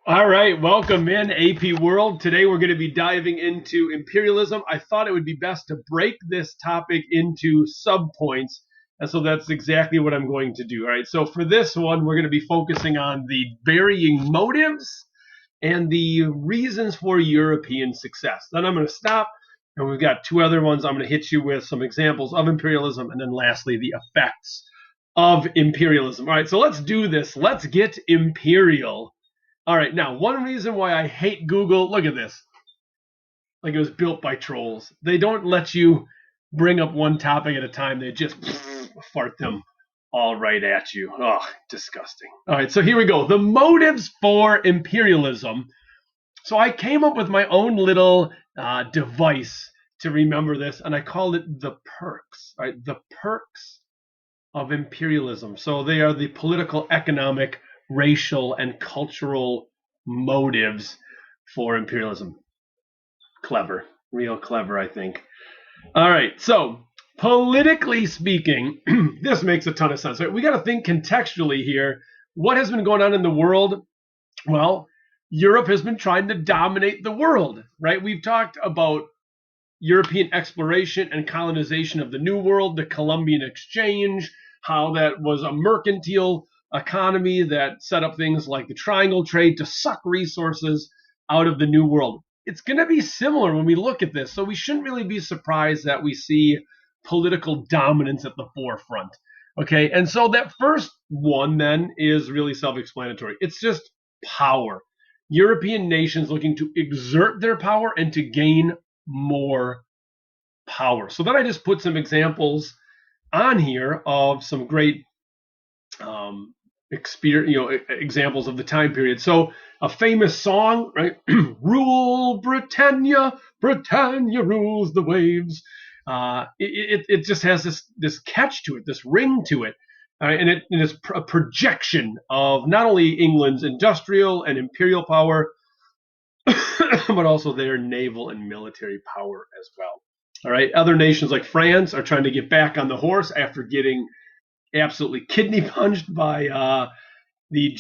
All right, welcome in AP World. Today we're going to be diving into imperialism. I thought it would be best to break this topic into subpoints, and so that's exactly what I'm going to do. All right, so for this one, we're going to be focusing on the varying motives and the reasons for European success. Then I'm going to stop, and we've got two other ones. I'm going to hit you with some examples of imperialism, and then lastly, the effects of imperialism. All right, so let's do this. Let's get imperial. All right, now, one reason why I hate Google, look at this. Like it was built by trolls. They don't let you bring up one topic at a time. They just fart them all right at you. Oh, disgusting. All right, so here we go. The motives for imperialism. So I came up with my own little device to remember this, and I called it the perks. Right, the perks of imperialism. So they are the political, economic, racial, and cultural motives for imperialism. Clever, real clever, I think. All right, so politically speaking, this makes a ton of sense. Right? We got to think contextually here. What has been going on in the world? Well, Europe has been trying to dominate the world, right? We've talked about European exploration and colonization of the New World, the Columbian Exchange, how that was a mercantile economy that set up things like the triangle trade to suck resources out of the New World. It's going to be similar when we look at this, so we shouldn't really be surprised that we see political dominance at the forefront. Okay, and so that first one then is really self-explanatory. It's just power. European nations looking to exert their power and to gain more power. So then I just put some examples on here of some great examples of the time period. So a famous song, right? Rule Britannia, Britannia rules the waves. It just has this catch to it, this ring to it. And it is a projection of not only England's industrial and imperial power, but also their naval and military power as well. All right. Other nations like France are trying to get back on the horse after getting absolutely kidney punched by the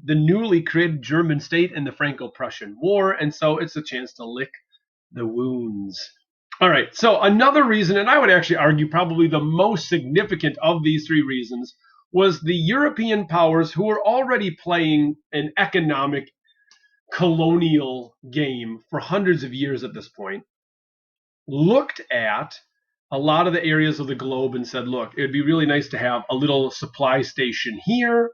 newly created German state in the Franco-Prussian War, and so it's a chance to lick the wounds. All right. So another reason, and I would actually argue probably the most significant of these three reasons, was the European powers who were already playing an economic colonial game for hundreds of years at this point, looked at a lot of the areas of the globe and said, look, it'd be really nice to have a little supply station here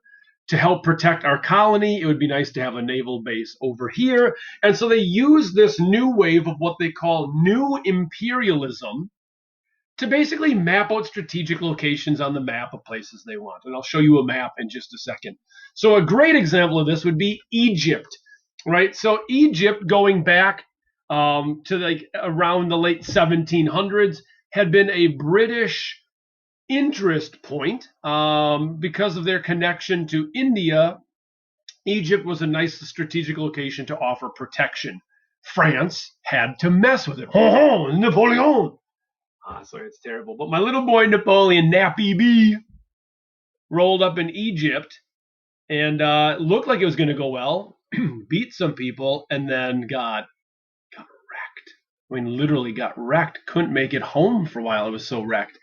to help protect our colony. It would be nice to have a naval base over here. And so they use this new wave of what they call new imperialism to basically map out strategic locations on the map of places they want. And I'll show you a map in just a second. So a great example of this would be Egypt, right? So Egypt, going back to like around the late 1700s, had been a British interest point because of their connection to India. Egypt was a nice strategic location to offer protection. France had to mess with it. Ho ho, Napoleon. Sorry, it's terrible. But my little boy Napoleon, Nappy B, rolled up in Egypt and looked like it was going to go well, beat some people, and then got wrecked. I mean, literally got wrecked. Couldn't make it home for a while. It was so wrecked.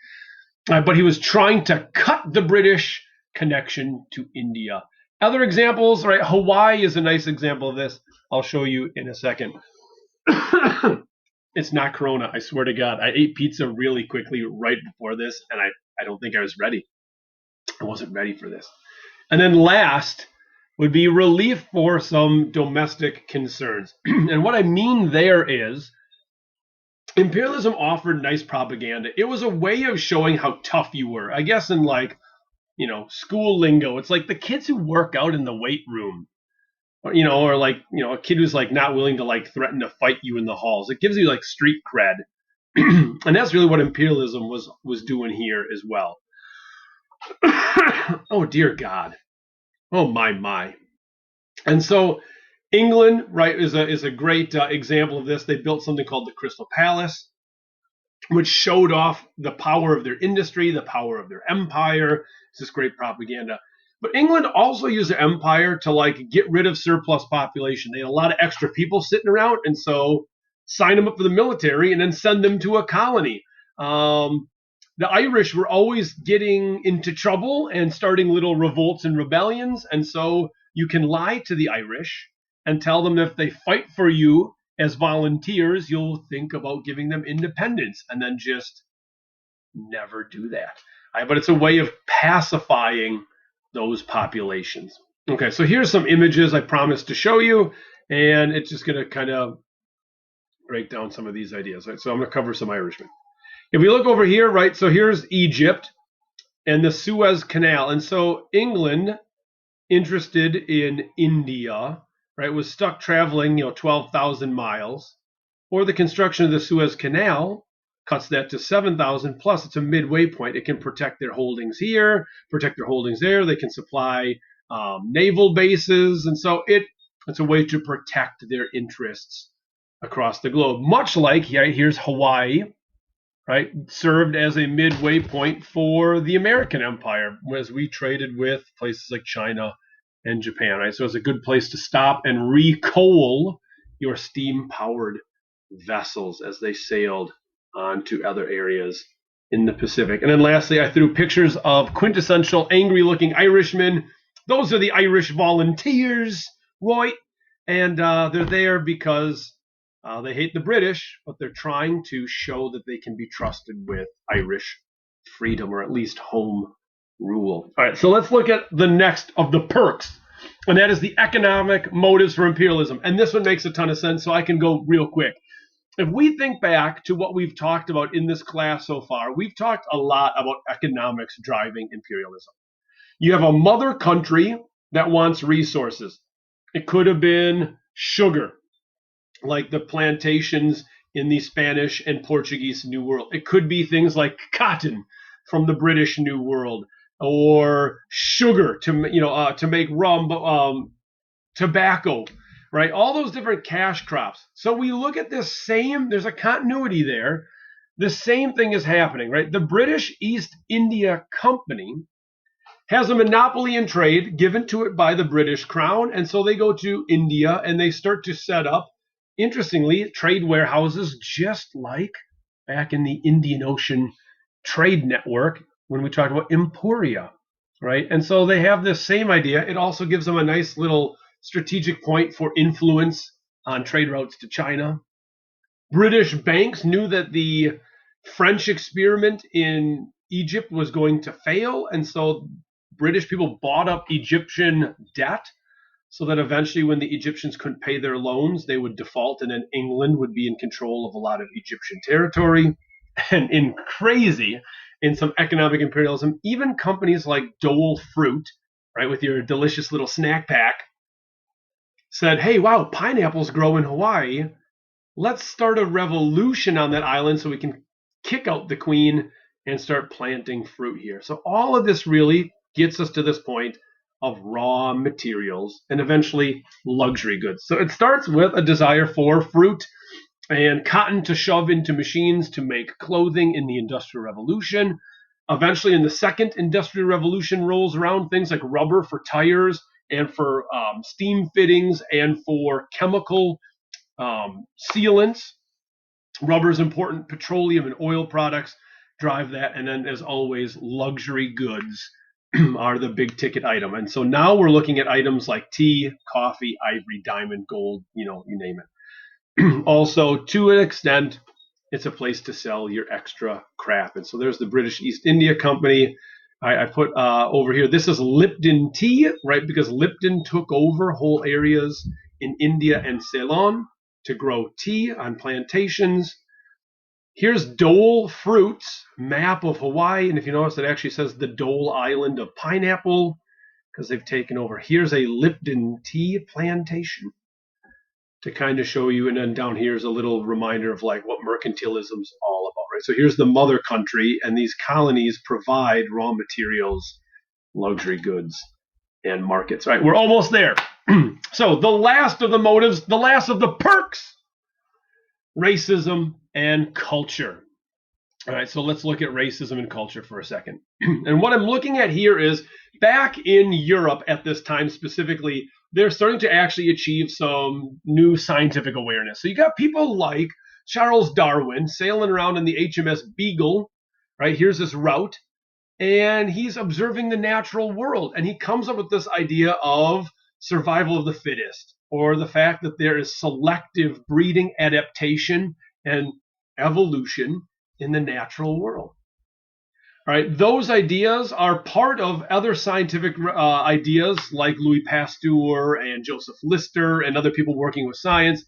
But he was trying to cut the British connection to India. Other examples, right? Hawaii is a nice example of this. I'll show you in a second. It's not Corona, I swear to God. I ate pizza really quickly right before this, and I don't think I was ready. I wasn't ready for this. And then last would be relief for some domestic concerns. And what I mean there is imperialism offered nice propaganda. It was a way of showing how tough you were. I guess in school lingo, it's like the kids who work out in the weight room. Or a kid who's like not willing to like threaten to fight you in the halls. It gives you like street cred. And that's really what imperialism was doing here as well. Oh dear God. Oh my. And so England, right, is a great example of this. They built something called the Crystal Palace, which showed off the power of their industry, the power of their empire. It's just great propaganda. But England also used the empire to like get rid of surplus population. They had a lot of extra people sitting around, and so sign them up for the military and then send them to a colony. The Irish were always getting into trouble and starting little revolts and rebellions, and so you can lie to the Irish and tell them that if they fight for you as volunteers, you'll think about giving them independence, and then just never do that. But it's a way of pacifying those populations. Okay, so here's some images I promised to show you, and it's just going to kind of break down some of these ideas. Right? So I'm going to cover some Irishmen. If we look over here, right, so here's Egypt and the Suez Canal. And so England, interested in India, right, was stuck traveling, 12,000 miles. Or the construction of the Suez Canal cuts that to 7,000, plus it's a midway point. It can protect their holdings here, protect their holdings there. They can supply naval bases. And so it's a way to protect their interests across the globe. Much like, here's Hawaii, right, served as a midway point for the American empire as we traded with places like China and Japan, right? So it's a good place to stop and recoal your steam-powered vessels as they sailed on to other areas in the Pacific. And then lastly, I threw pictures of quintessential angry-looking Irishmen. Those are the Irish volunteers, right? And they're there because they hate the British, but they're trying to show that they can be trusted with Irish freedom, or at least home rule. All right, so let's look at the next of the perks, and that is the economic motives for imperialism. And this one makes a ton of sense, so I can go real quick. If we think back to what we've talked about in this class so far, we've talked a lot about economics driving imperialism. You have a mother country that wants resources. It could have been sugar, like the plantations in the Spanish and Portuguese New World. It could be things like cotton from the British New World, or sugar to make rum, tobacco, right? All those different cash crops. So we look at this same, there's a continuity there. The same thing is happening, right? The British East India Company has a monopoly in trade given to it by the British Crown. And so they go to India and they start to set up, interestingly, trade warehouses, just like back in the Indian Ocean trade network when we talk about Emporia, right? And so they have this same idea. It also gives them a nice little strategic point for influence on trade routes to China. British banks knew that the French experiment in Egypt was going to fail, and so British people bought up Egyptian debt so that eventually when the Egyptians couldn't pay their loans, they would default, and then England would be in control of a lot of Egyptian territory. And in some economic imperialism, even companies like Dole Fruit, right, with your delicious little snack pack, said, hey, wow, pineapples grow in Hawaii. Let's start a revolution on that island so we can kick out the queen and start planting fruit here. So all of this really gets us to this point of raw materials and eventually luxury goods. So it starts with a desire for fruit and cotton to shove into machines to make clothing in the Industrial Revolution. Eventually, in the second Industrial Revolution rolls around, things like rubber for tires and for steam fittings and for chemical sealants. Rubber is important. Petroleum and oil products drive that. And then, as always, luxury goods are the big ticket item. And so now we're looking at items like tea, coffee, ivory, diamond, gold, you name it. Also, to an extent, it's a place to sell your extra crap. And so there's the British East India Company. I put over here, this is Lipton tea, right? Because Lipton took over whole areas in India and Ceylon to grow tea on plantations. Here's Dole Fruit's map of Hawaii. And if you notice, it actually says the Dole Island of pineapple because they've taken over. Here's a Lipton tea plantation to kind of show you. And then down here is a little reminder of like what mercantilism is all about, right? So here's the mother country, and these colonies provide raw materials, luxury goods, and markets, right? We're almost there. So the last of the motives, the last of the perks, racism and culture. All right, so let's look at racism and culture for a second. And what I'm looking at here is back in Europe at this time specifically, they're starting to actually achieve some new scientific awareness. So you got people like Charles Darwin sailing around in the HMS Beagle, right? Here's this route, and he's observing the natural world, and he comes up with this idea of survival of the fittest, or the fact that there is selective breeding, adaptation, and evolution in the natural world. All right, those ideas are part of other scientific ideas like Louis Pasteur and Joseph Lister and other people working with science.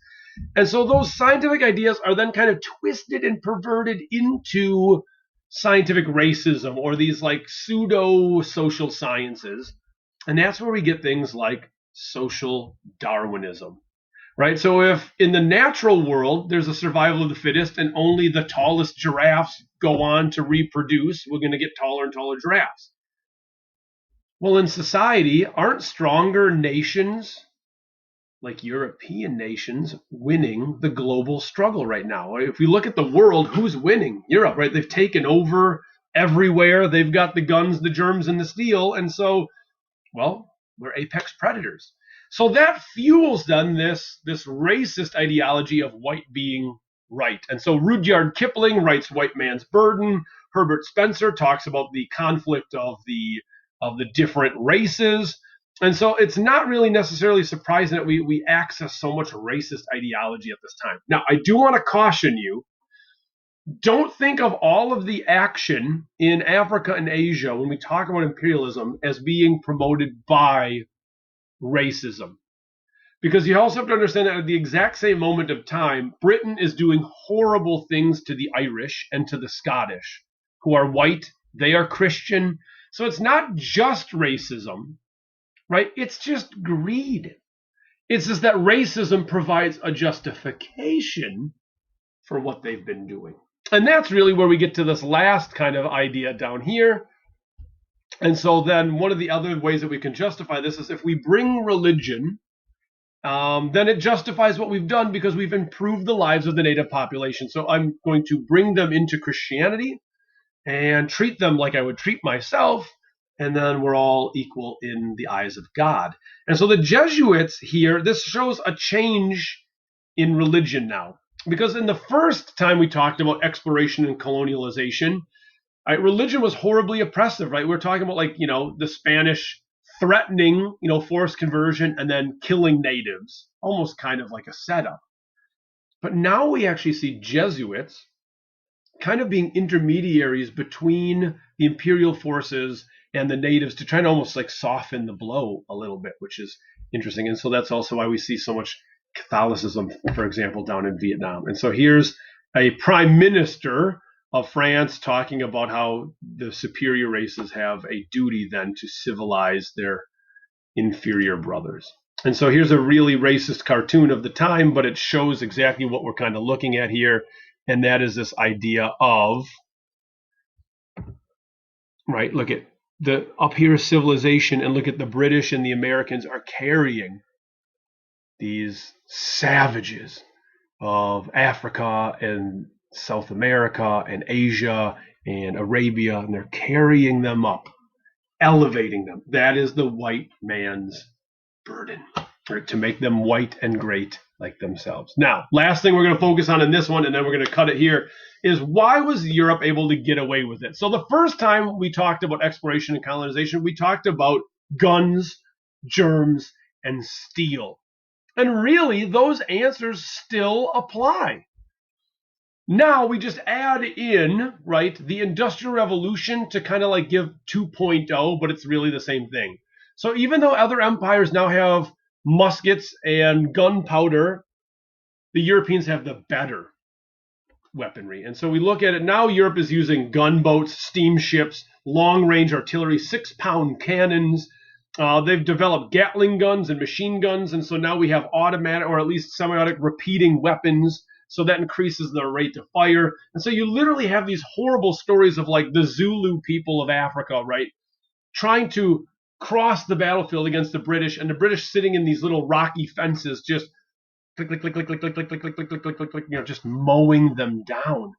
And so those scientific ideas are then kind of twisted and perverted into scientific racism or these like pseudo social sciences. And that's where we get things like social Darwinism, right? So if in the natural world there's a survival of the fittest and only the tallest giraffes go on to reproduce, we're going to get taller and taller giraffes. Well, in society, aren't stronger nations like European nations winning the global struggle right now? If we look at the world, who's winning? Europe, right? They've taken over everywhere. They've got the guns, the germs, and the steel. And so, well, we're apex predators. So that fuels then this racist ideology of white being right. And so Rudyard Kipling writes White Man's Burden. Herbert Spencer talks about the conflict of the different races. And so it's not really necessarily surprising that we access so much racist ideology at this time. Now, I do want to caution you, don't think of all of the action in Africa and Asia when we talk about imperialism as being promoted by racism. Because you also have to understand that at the exact same moment of time, Britain is doing horrible things to the Irish and to the Scottish, who are white, they are Christian. So it's not just racism, right? It's just greed. It's just that racism provides a justification for what they've been doing. And that's really where we get to this last kind of idea down here. And so then one of the other ways that we can justify this is if we bring religion, then it justifies what we've done because we've improved the lives of the native population. So I'm going to bring them into Christianity and treat them like I would treat myself, and then we're all equal in the eyes of God. And so the Jesuits here, this shows a change in religion now. Because in the first time we talked about exploration and colonialization, right, religion was horribly oppressive, right? We're talking about like, the Spanish threatening, forced conversion and then killing natives, almost kind of like a setup. But now we actually see Jesuits kind of being intermediaries between the imperial forces and the natives to try to almost like soften the blow a little bit, which is interesting. And so that's also why we see so much Catholicism, for example, down in Vietnam. And so here's a prime minister of France talking about how the superior races have a duty then to civilize their inferior brothers. And so here's a really racist cartoon of the time, but it shows exactly what we're kind of looking at here. And that is this idea of, right, look at the up here civilization, and look at the British and the Americans are carrying these savages of Africa and South America and Asia and Arabia, and they're carrying them up, elevating them. That is the white man's burden, right? To make them white and great like themselves. Now, last thing we're going to focus on in this one, and then we're going to cut it here, is why was Europe able to get away with it? So the first time we talked about exploration and colonization, we talked about guns, germs, and steel. And really, those answers still apply. Now we just add in, right, the Industrial Revolution to kind of like give 2.0, but it's really the same thing. So even though other empires now have muskets and gunpowder, the Europeans have the better weaponry. And so we look at it now, Europe is using gunboats, steamships, long-range artillery, 6-pound cannons. They've developed Gatling guns and machine guns, and so now we have automatic or at least semi-automatic repeating weapons, so that increases the rate of fire. And so you literally have these horrible stories of like the Zulu people of Africa, right, trying to cross the battlefield against the British, and the British sitting in these little rocky fences just click, click, click, click, click, click, click, click, click, click, click, click, click, just mowing them down.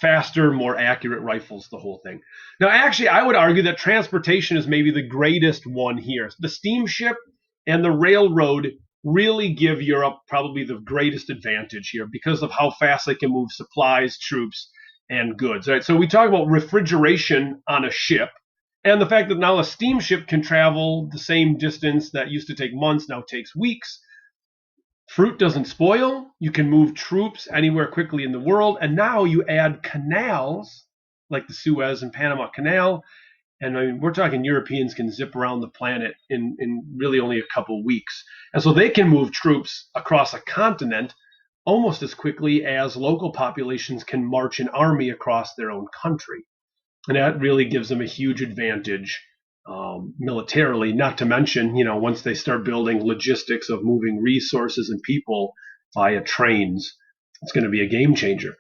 faster, more accurate rifles, the whole thing. Now, actually, I would argue that transportation is maybe the greatest one here. The steamship and the railroad really give Europe probably the greatest advantage here because of how fast they can move supplies, troops, and goods. Right. So we talk about refrigeration on a ship, and the fact that now a steamship can travel the same distance that used to take months now takes weeks. Fruit doesn't spoil. You can move troops anywhere quickly in the world. And now you add canals like the Suez and Panama Canal. And I mean, we're talking Europeans can zip around the planet in really only a couple weeks. And so they can move troops across a continent almost as quickly as local populations can march an army across their own country. And that really gives them a huge advantage militarily. Not to mention, once they start building logistics of moving resources and people via trains, it's going to be a game changer.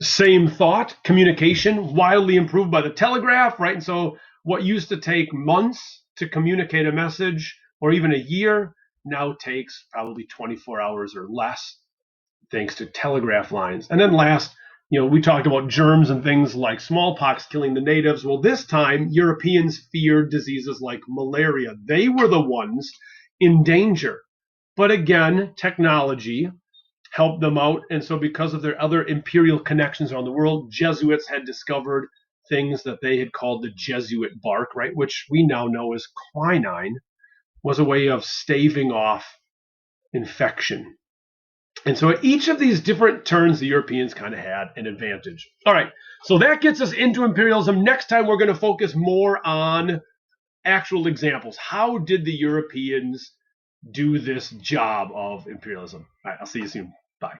Same thought, communication wildly improved by the telegraph, right? And so what used to take months to communicate a message or even a year now takes probably 24 hours or less thanks to telegraph lines. And then last, we talked about germs and things like smallpox killing the natives. Well, this time, Europeans feared diseases like malaria. They were the ones in danger. But again, technology helped them out. And so, because of their other imperial connections around the world, Jesuits had discovered things that they had called the Jesuit bark, right, which we now know as quinine, was a way of staving off infection. And so at each of these different turns, the Europeans kind of had an advantage. All right, so that gets us into imperialism. Next time, we're going to focus more on actual examples. How did the Europeans do this job of imperialism? All right, I'll see you soon.